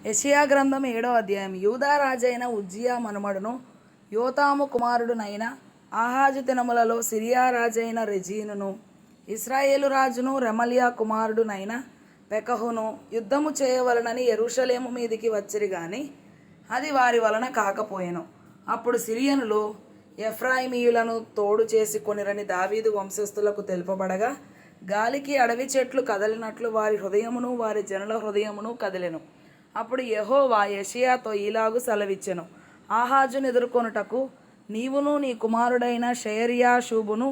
యెషయా గ్రంథం 7వ అధ్యాయం. యూదా రాజైన ఉజ్జియా మనుమడును యోతాము కుమారుడునైన ఆహాజు దినములలో సిరియా రాజైన రెజీనును ఇశ్రాయేలు రాజును రెమల్యా కుమారుడునైన పెకహును యుద్ధము చేయవలనని యెరూషలేము మీదికి వచ్చిరి గాని అది వారి వలన కాకపోయెను. అప్పుడు సిరియనులు ఎఫ్రాయిమీయులను తోడు చేసుకొనిరని దావీదు వంశస్థులకు తెలుపబడగా గాలికి అడవి చెట్లు కదలినట్లు వారి హృదయమును వారి జనుల హృదయమును కదిలెను. అప్పుడు యెహోవా యెషయాతో ఈలాగు సెలవిచ్చెను, ఆహాజును ఎదుర్కొనుటకు నీవును నీ కుమారుడైన షయర్యాషూబును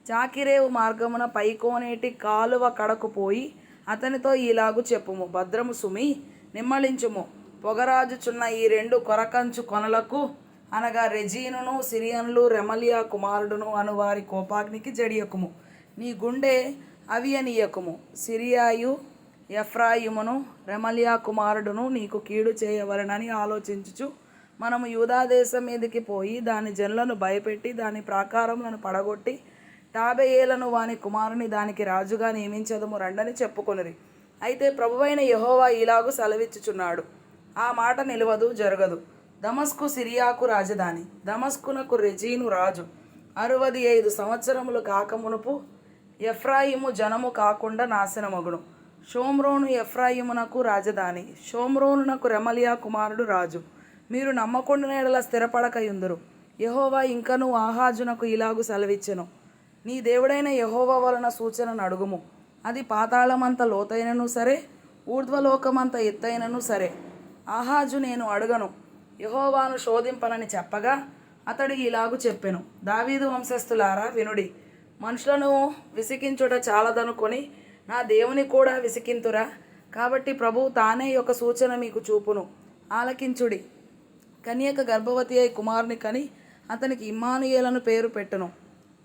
చాకిరేవు మార్గమున పైకోనేటి కాలువ కడకు పోయి అతనితో ఈలాగు చెప్పుము, భద్రము సుమి, నిమ్మళించుము, పొగరాజుచున్న ఈ 2 కొరకంచు కొనలకు అనగా రెజీనును సిరియన్లు రెమల్యా కుమారుడును అను వారి కోపాగ్నికి జడియకుము. నీ గుండె అవియనీయకుము. సిరియాయు ఎఫ్రాయిమును రెమల్యా కుమారుడును నీకు కీడు చేయవలనని ఆలోచించుచు మనము యూదా దేశం మీదికి పోయి దాని జనులను భయపెట్టి దాని ప్రాకారములను పడగొట్టి టాబెయేలను వాని కుమారుని దానికి రాజుగా నియమించదము రండని చెప్పుకొనిరి. అయితే ప్రభువైన యెహోవా ఇలాగు సెలవిచ్చుచున్నాడు, ఆ మాట నిలవదు, జరగదు. దమస్కు సిరియాకు రాజధాని, దమస్కునకు రెజీను రాజు. 65 సంవత్సరములు కాకమునుపు ఎఫ్రాయిము జనము కాకుండా నాశనమగును. షోమ్రోను ఎఫ్రాయిమునకు రాజధాని, షోమ్రోనునకు రెమల్యా కుమారుడు రాజు. మీరు నమ్మకుండా ఎడల స్థిరపడకయుందురు. యెహోవా ఇంకను ఆహాజునకు ఇలాగు సెలవిచ్చెను, నీ దేవుడైన యెహోవా వలన సూచనను అడుగుము. అది పాతాళమంత లోతైనను సరే, ఊర్ధ్వలోకమంత ఎత్తైనను సరే. ఆహాజు నేను అడగను, యెహోవాను శోధింపనని చెప్పగా అతడు ఇలాగు చెప్పెను, దావీదు వంశస్థులారా వినుడి. మనుషులను విసికించుట చాలదనుకొని నా దేవుని కూడా విసికింతురా? కాబట్టి ప్రభువు తానే ఒక సూచన మీకు చూపును, ఆలకించుడి. కన్యక గర్భవతి అయి కుమారుని కని అతనికి ఇమ్మానుయేలను పేరు పెట్టును.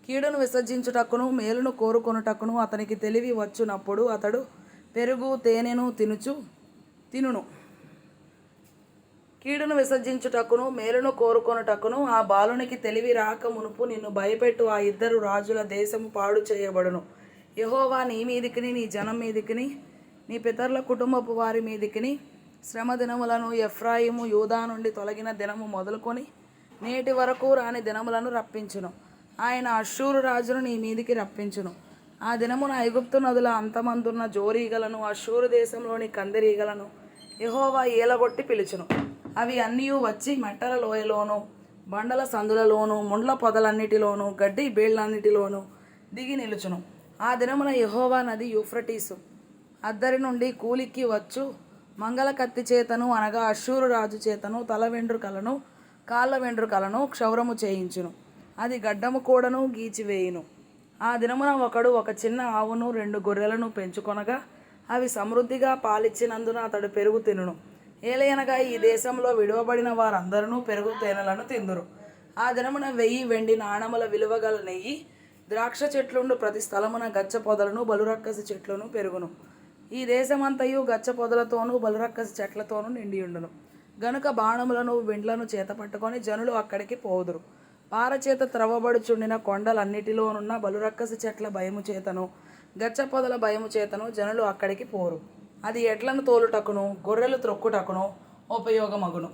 కీడును విసర్జించుటకును మేలును కోరుకొనుటకును అతనికి తెలివి వచ్చునప్పుడు అతడు పెరుగు తేనెను తినును. కీడును విసర్జించుటకును మేలును కోరుకొనుటకును ఆ బాలునికి తెలివి రాక మునుపు నిన్ను భయపెట్టు ఆ 2 రాజుల దేశము పాడు చేయబడును. యెహోవా నీ మీదికిని నీ జనం మీదికిని నీ పితరుల కుటుంబపు వారి మీదికిని శ్రమ దినములను ఎఫ్రాయిము యూదా నుండి తొలగిన దినము మొదలుకొని నేటి వరకు రాని దినములను రప్పించును. ఆయన అష్షూరు రాజును నీ మీదికి రప్పించును. ఆ దినమున ఐగుప్తు నదుల అంతమందున్న జోరీగలను అష్షూరు దేశంలోని కందిరీగలను యెహోవా ఏలగొట్టి పిలుచును. అవి అన్నీ వచ్చి మెట్టల లోయలోను బండల సందులలోను ముండ్ల పొదలన్నిటిలోను గడ్డి బేళ్లన్నిటిలోను దిగి నిలుచును. ఆ దినమున యెహోవా నది యూఫ్రటీసు అద్దరి నుండి కూలికి వచ్చు మంగళ కత్తి చేతను అనగా అష్షూరు రాజు చేతను తల వెండ్రుకలను కాళ్ళ వెండ్రుకలను క్షౌరము చేయించును. అది గడ్డము కూడను గీచివేయును. ఆ దినమున ఒకడు ఒక చిన్న ఆవును 2 గొర్రెలను పెంచుకొనగా అవి సమృద్ధిగా పాలిచ్చినందున అతడు పెరుగు తినును. ఏలయనగా ఈ దేశంలో విడువబడిన వారందరూ పెరుగు తేనెలను తిందురు. ఆ దినమున 1000 వెండి నాణముల విలువగల నెయ్యి, ద్రాక్ష చెట్లుండు ప్రతి స్థలమున గచ్చ పొదలను బలురక్కసి చెట్లను పెరుగును. ఈ దేశమంతయు గచ్చ పొదలతోనూ బలురక్కసి చెట్లతోనూ నిండియుండును. గనుక బాణములను విండ్లను చేత పట్టుకొని జనులు అక్కడికి పోదురు. పారచేత త్రవ్వబడుచుండిన కొండలన్నిటిలోనున్న బలురక్కసి చెట్ల భయము చేతను గచ్చ పొదల భయము చేతను జనులు అక్కడికి పోరు. అది ఎడ్లను తోలుటకును గొర్రెలు త్రొక్కుటకును ఉపయోగమగును.